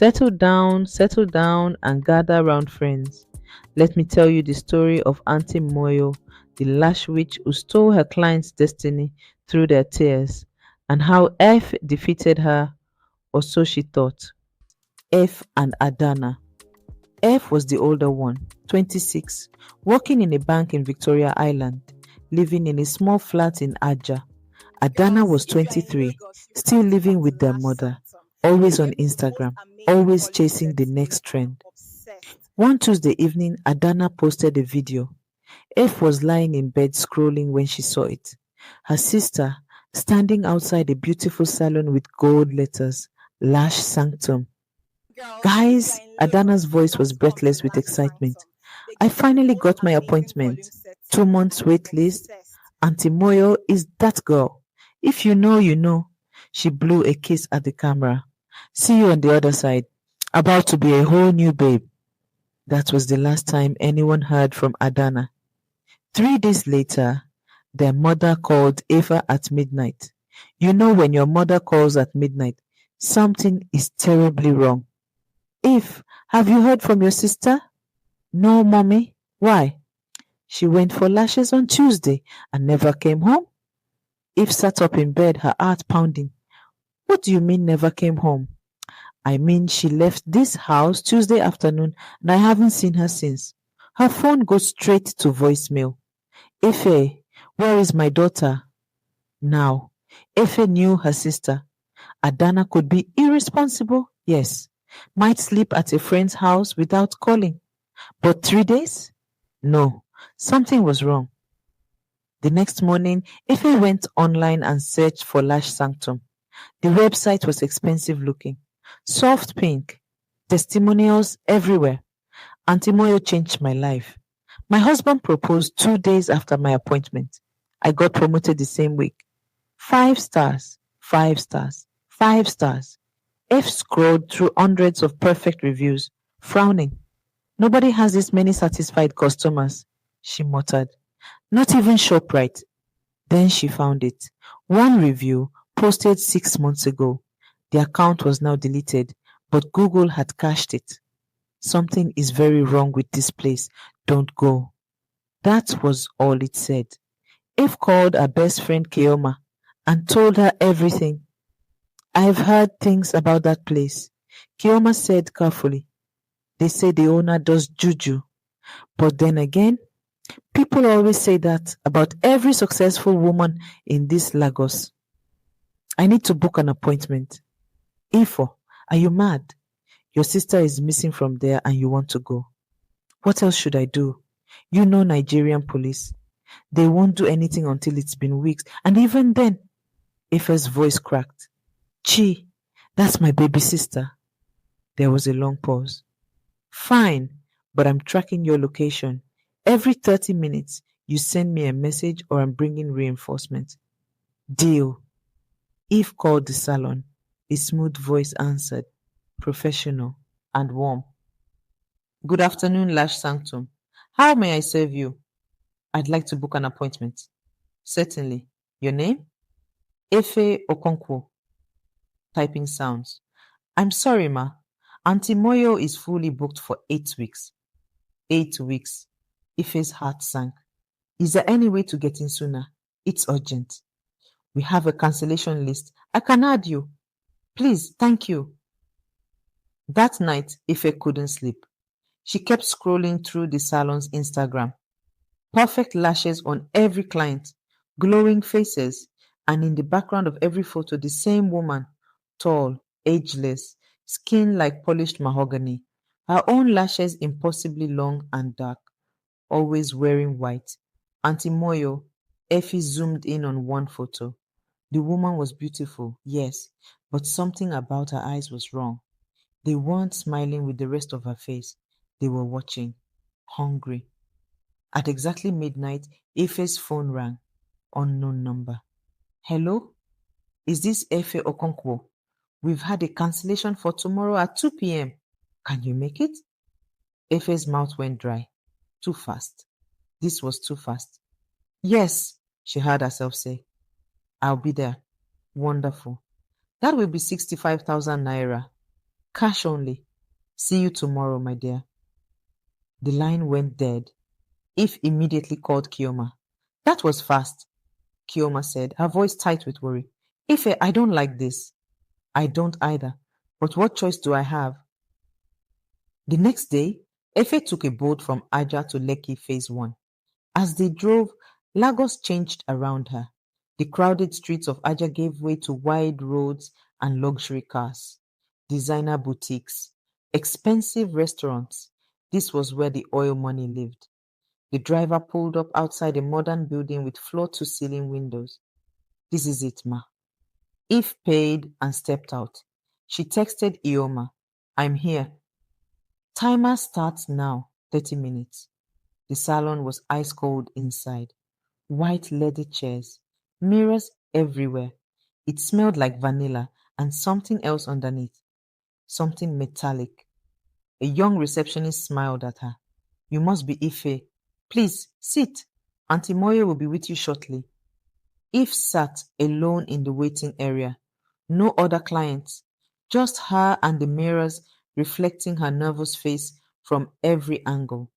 settle down, and gather round friends. Let me tell you the story of Aunty Moyo, the lash witch who stole her client's destiny through their tears, and how F defeated her, or so she thought. F and Adanna. F was the older one, 26, working in a bank in Victoria Island, living in a small flat in Aja. Adanna was 23, still living with their mother, always on Instagram, always chasing the next trend. One Tuesday evening, Adanna posted a video. F was lying in bed scrolling when she saw it. Her sister, standing outside a beautiful salon with gold letters, Lash Sanctum. Guys, Adanna's voice was breathless with excitement. I finally got my appointment. 2 months wait list. Aunty Moyo is that girl. If you know, you know. She blew a kiss at the camera. See you on the other side. About to be a whole new babe. That was the last time anyone heard from Adanna. 3 days later, their mother called Eva at midnight. You know when your mother calls at midnight, something is terribly wrong. Eve, have you heard from your sister? No, mommy. Why? She went for lashes on Tuesday and never came home. Eve sat up in bed, her heart pounding. What do you mean never came home? I mean she left this house Tuesday afternoon and I haven't seen her since. Her phone goes straight to voicemail. Efe, where is my daughter? Now, Efe knew her sister. Adanna could be irresponsible, yes. Might sleep at a friend's house without calling. But 3 days? No, something was wrong. The next morning, Efe went online and searched for Lash Sanctum. The website was expensive looking. Soft pink. Testimonials everywhere. Aunty Moyo changed my life. My husband proposed 2 days after my appointment. I got promoted the same week. 5 stars, 5 stars, 5 stars. F scrolled through hundreds of perfect reviews, frowning. Nobody has this many satisfied customers, she muttered. Not even ShopRite. Then she found it. One review posted 6 months ago. The account was now deleted, but Google had cached it. Something is very wrong with this place. Don't go. That was all it said. Eve called her best friend Keoma and told her everything. I've heard things about that place. Keoma said carefully. They say the owner does juju. But then again, people always say that about every successful woman in this Lagos. I need to book an appointment. Ifo, are you mad? Your sister is missing from there and you want to go. What else should I do? You know Nigerian police. They won't do anything until it's been weeks. And even then, Ife's voice cracked. Chi, that's my baby sister. There was a long pause. Fine, but I'm tracking your location. Every 30 minutes, you send me a message or I'm bringing reinforcements. Deal. Eve called the salon. A smooth voice answered, professional and warm. Good afternoon, Lash Sanctum. How may I serve you? I'd like to book an appointment. Certainly. Your name? Efe Okonkwo. Typing sounds. I'm sorry, ma. Aunty Moyo is fully booked for 8 weeks. 8 weeks. Ife's heart sank. Is there any way to get in sooner? It's urgent. We have a cancellation list. I can add you. Please, thank you. That night, Ife couldn't sleep. She kept scrolling through the salon's Instagram. Perfect lashes on every client, glowing faces, and in the background of every photo, the same woman, tall, ageless, skin like polished mahogany, her own lashes impossibly long and dark, always wearing white. Aunty Moyo, Effie zoomed in on one photo. The woman was beautiful, yes, but something about her eyes was wrong. They weren't smiling with the rest of her face. They were watching, hungry. At exactly midnight, Efe's phone rang. Unknown number. Hello? Is this Efe Okonkwo? We've had a cancellation for tomorrow at 2 p.m. Can you make it? Efe's mouth went dry. Too fast. This was too fast. Yes, she heard herself say. I'll be there. Wonderful. That will be 65,000 naira. Cash only. See you tomorrow, my dear. The line went dead. If immediately called Kioma. That was fast, Kioma said, her voice tight with worry. Ife, I don't like this. I don't either. But what choice do I have? The next day, Efe took a boat from Aja to Lekki Phase One. As they drove, Lagos changed around her. The crowded streets of Aja gave way to wide roads and luxury cars, designer boutiques, expensive restaurants. This was where the oil money lived. The driver pulled up outside a modern building with floor-to-ceiling windows. This is it, ma. Eve paid and stepped out. She texted Ioma, I'm here. Timer starts now, 30 minutes. The salon was ice cold inside. White leather chairs, mirrors everywhere. It smelled like vanilla and something else underneath, something metallic. A young receptionist smiled at her. You must be Ife. Please, sit. Aunty Moyo will be with you shortly. Eve sat alone in the waiting area. No other clients, just her and the mirrors reflecting her nervous face from every angle.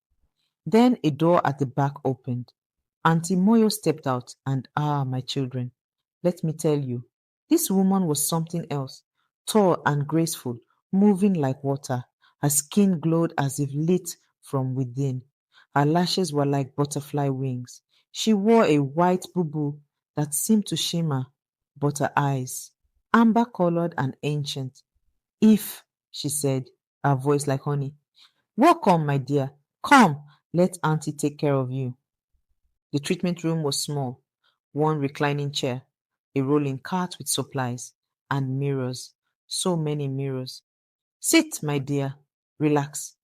Then a door at the back opened. Aunty Moyo stepped out, and my children, let me tell you, this woman was something else, tall and graceful, moving like water. Her skin glowed as if lit from within. Her lashes were like butterfly wings. She wore a white bubu that seemed to shimmer, but her eyes, amber colored and ancient. If, she said, her voice like honey, welcome, my dear. Come, let Auntie take care of you. The treatment room was small, one reclining chair, a rolling cart with supplies, and mirrors. So many mirrors. Sit, my dear. Relax.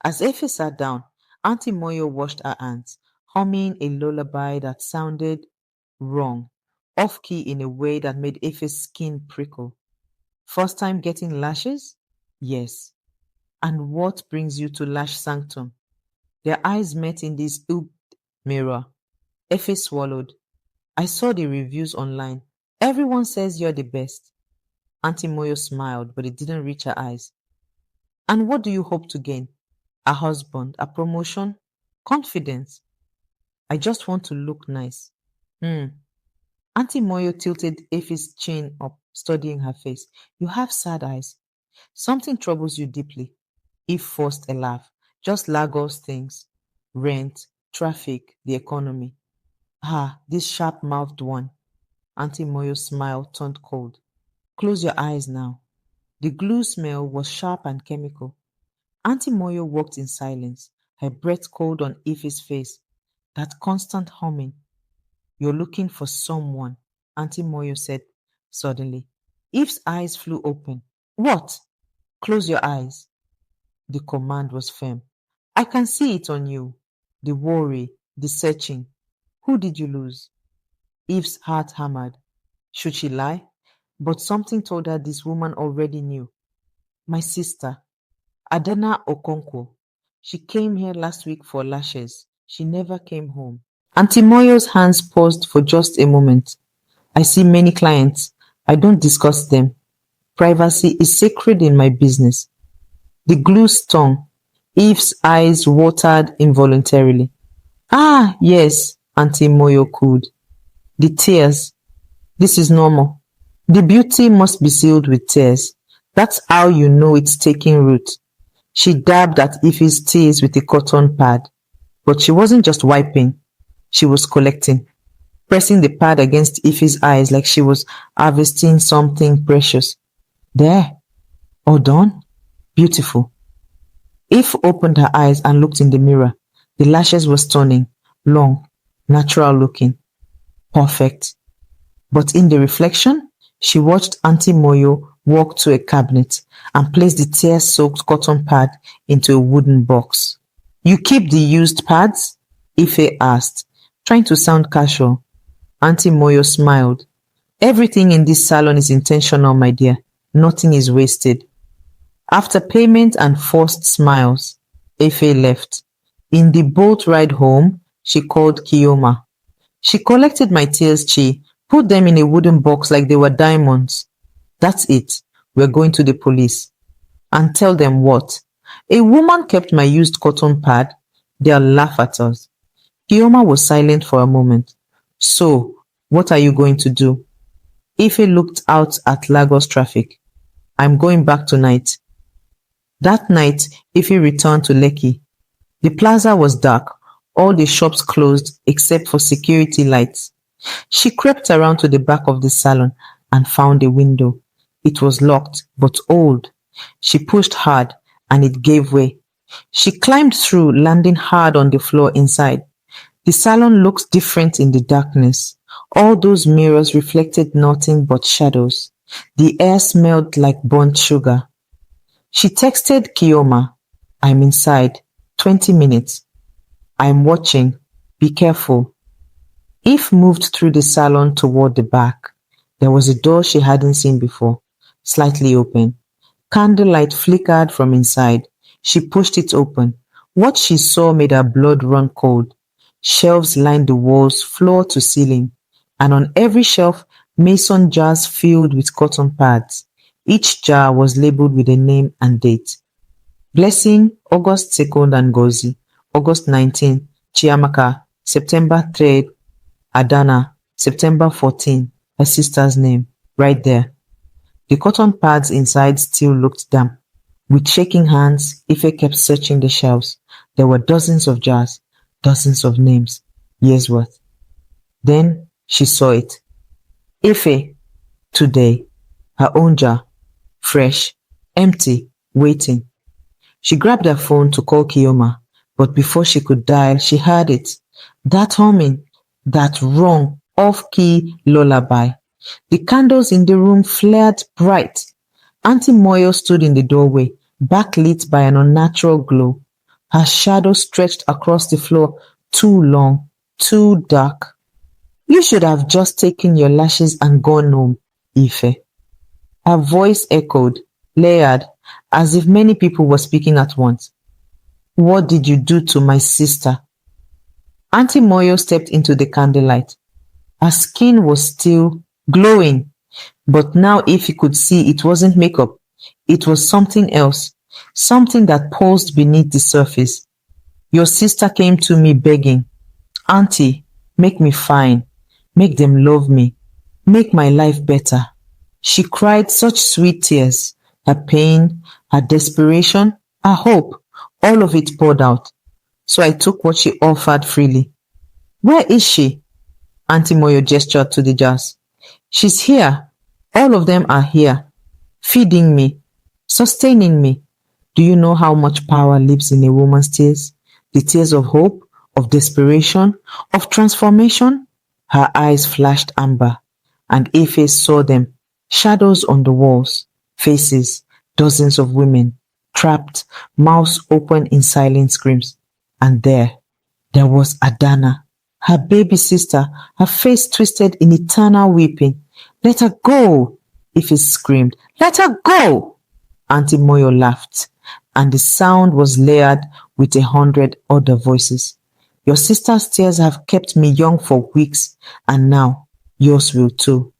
As Effie sat down, Auntie Moyo washed her hands, humming a lullaby that sounded wrong, off key in a way that made Effie's skin prickle. First time getting lashes? Yes. And what brings you to Lash Sanctum? Their eyes met in this ooped mirror. Effie swallowed. I saw the reviews online. Everyone says you're the best. Auntie Moyo smiled, but it didn't reach her eyes. And what do you hope to gain? A husband, a promotion, confidence. I just want to look nice. Hmm. Auntie Moyo tilted Effie's chin up, studying her face. You have sad eyes. Something troubles you deeply. Eve forced a laugh. Just Lagos things. Rent, traffic, the economy. This sharp-mouthed one. Auntie Moyo's smile turned cold. Close your eyes now. The glue smell was sharp and chemical. Auntie Moyo walked in silence, her breath cold on Ife's face. That constant humming. You're looking for someone, Auntie Moyo said suddenly. Eve's eyes flew open. What? Close your eyes. The command was firm. I can see it on you. The worry, the searching. Who did you lose? Eve's heart hammered. Should she lie? But something told her this woman already knew. My sister, Adanna Okonkwo. She came here last week for lashes. She never came home. Auntie Moyo's hands paused for just a moment. I see many clients. I don't discuss them. Privacy is sacred in my business. The glue stung. Eve's eyes watered involuntarily. Yes, Auntie Moyo cooed. The tears. This is normal. The beauty must be sealed with tears. That's how you know it's taking root. She dabbed at Ife's tears with a cotton pad. But she wasn't just wiping. She was collecting, pressing the pad against Ife's eyes like she was harvesting something precious. There. All done? Beautiful. Ife opened her eyes and looked in the mirror. The lashes were stunning, long, natural looking, perfect. But in the reflection, she watched Auntie Moyo walk to a cabinet and place the tear-soaked cotton pad into a wooden box. You keep the used pads? Ife asked, trying to sound casual. Auntie Moyo smiled. Everything in this salon is intentional, my dear. Nothing is wasted. After payment and forced smiles, Ife left. In the boat ride home, she called Kioma. She collected my tears, Chi, put them in a wooden box like they were diamonds. That's it. We're going to the police. And tell them what? A woman kept my used cotton pad? They'll laugh at us. Kioma was silent for a moment. So, what are you going to do? Ife looked out at Lagos traffic. I'm going back tonight. That night, Ife returned to Lekki. The plaza was dark, all the shops closed except for security lights. She crept around to the back of the salon and found a window. It was locked, but old. She pushed hard, and it gave way. She climbed through, landing hard on the floor inside. The salon looked different in the darkness. All those mirrors reflected nothing but shadows. The air smelled like burnt sugar. She texted Kioma, I'm inside. 20 minutes. I'm watching. Be careful. Eve moved through the salon toward the back. There was a door she hadn't seen before, slightly open. Candlelight flickered from inside. She pushed it open. What she saw made her blood run cold. Shelves lined the walls, floor to ceiling, and on every shelf, mason jars filled with cotton pads. Each jar was labeled with a name and date. Blessing, August 2nd, and Ngozi, August 19th, Chiamaka, September 3rd, Adanna, September 14th, her sister's name, right there. The cotton pads inside still looked damp. With shaking hands, Ife kept searching the shelves. There were dozens of jars, dozens of names, years worth. Then she saw it. Ife, today, her own jar, fresh, empty, waiting. She grabbed her phone to call Kioma, but before she could dial, she heard it. That humming, that wrong, off-key lullaby. The candles in the room flared bright. Aunty Moyo stood in the doorway, backlit by an unnatural glow. Her shadow stretched across the floor, too long, too dark. You should have just taken your lashes and gone home, Ife. Her voice echoed, layered, as if many people were speaking at once. What did you do to my sister? Aunty Moyo stepped into the candlelight. Her skin was still glowing, but now Ife could see it wasn't makeup. It was something else, something that pulsed beneath the surface. Your sister came to me begging, Auntie, make me fine, make them love me, make my life better. She cried such sweet tears, her pain, her desperation, her hope, all of it poured out. So I took what she offered freely. Where is she? Aunty Moyo gestured to the jars. She's here. All of them are here, feeding me, sustaining me. Do you know how much power lives in a woman's tears? The tears of hope, of desperation, of transformation? Her eyes flashed amber, and Ife saw them, shadows on the walls, faces, dozens of women, trapped, mouths open in silent screams. And there was Adanna, her baby sister, her face twisted in eternal weeping. Let her go, Ife screamed. Let her go! Aunty Moyo laughed, and the sound was layered with 100 other voices. Your sister's tears have kept me young for weeks, and now yours will too.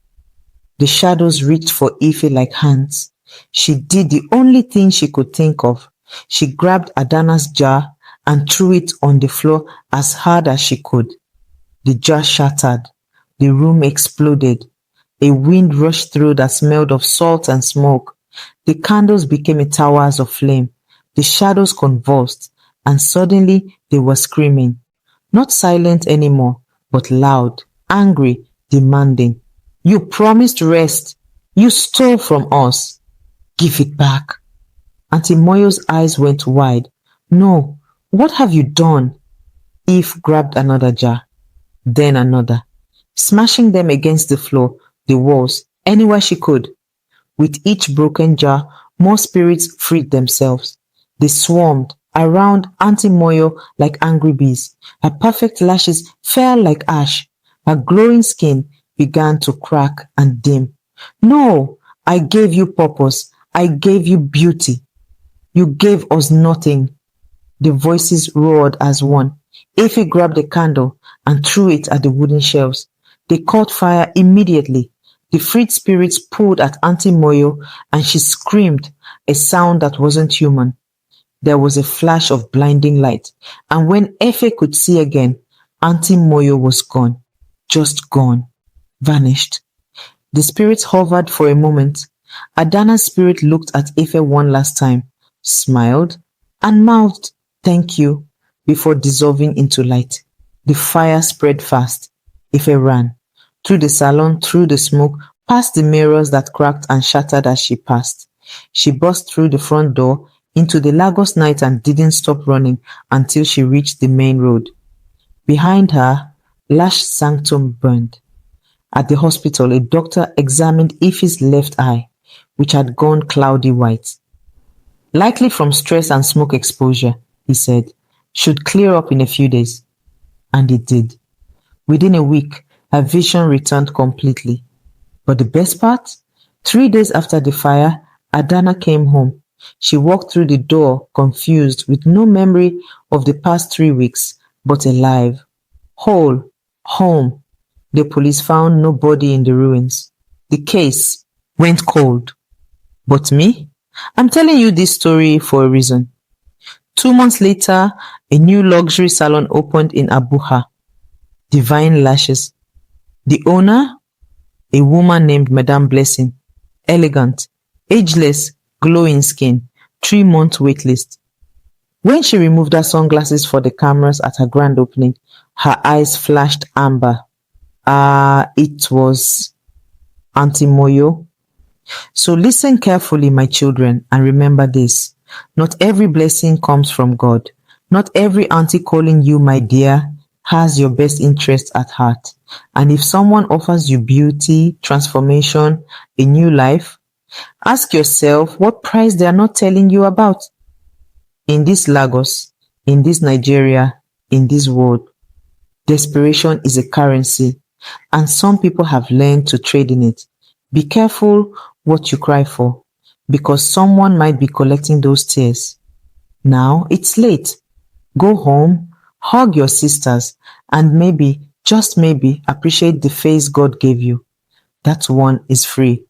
The shadows reached for Ife like hands. She did the only thing she could think of. She grabbed Adanna's jar and threw it on the floor as hard as she could. The jar shattered. The room exploded. A wind rushed through that smelled of salt and smoke. The candles became towers of flame. The shadows convulsed, and suddenly they were screaming. Not silent anymore, but loud, angry, demanding. You promised rest. You stole from us. Give it back. Aunty Moyo's eyes went wide. No, what have you done? Eve grabbed another jar, then another, smashing them against the floor, the walls, anywhere she could. With each broken jar, more spirits freed themselves. They swarmed around Aunty Moyo like angry bees. Her perfect lashes fell like ash. Her glowing skin began to crack and dim. No, I gave you purpose. I gave you beauty. You gave us nothing. The voices roared as one. Effie grabbed a candle and threw it at the wooden shelves. They caught fire immediately. The freed spirits pulled at Aunty Moyo and she screamed. a sound that wasn't human. There was a flash of blinding light, and when Efe could see again, Aunty Moyo was gone. Just gone. Vanished. The spirits hovered for a moment. Adanna's spirit looked at Efe one last time, smiled, and mouthed, "Thank you," before dissolving into light. The fire spread fast. Efe ran. Through the salon, through the smoke, past the mirrors that cracked and shattered as she passed. She burst through the front door into the Lagos night and didn't stop running until she reached the main road. Behind her, Lash sanctum burned. At the hospital, a doctor examined Ife's left eye, which had gone cloudy white. "Likely from stress and smoke exposure," he said. "Should clear up in a few days." And it did. Within a week, her vision returned completely. But the best part? 3 days after the fire, Adanna came home. She walked through the door, confused, with no memory of the past 3 weeks, but alive. Whole. Home. The police found no body in the ruins. The case went cold. But me? I'm telling you this story for a reason. 2 months later, a new luxury salon opened in Abuja. Divine Lashes. The owner? A woman named Madame Blessing. Elegant, ageless, glowing skin, 3-month waitlist. When she removed her sunglasses for the cameras at her grand opening, her eyes flashed amber. It was Aunty Moyo. So listen carefully, my children, and remember this. Not every blessing comes from God. Not every auntie calling you my dear has your best interest at heart. And if someone offers you beauty, transformation, a new life, ask yourself what price they are not telling you about. In this Lagos, in this Nigeria, in this world, desperation is a currency, and some people have learned to trade in it. Be careful what you cry for, because someone might be collecting those tears. Now it's late. Go home, hug your sisters, and maybe, just maybe, appreciate the face God gave you. That one is free.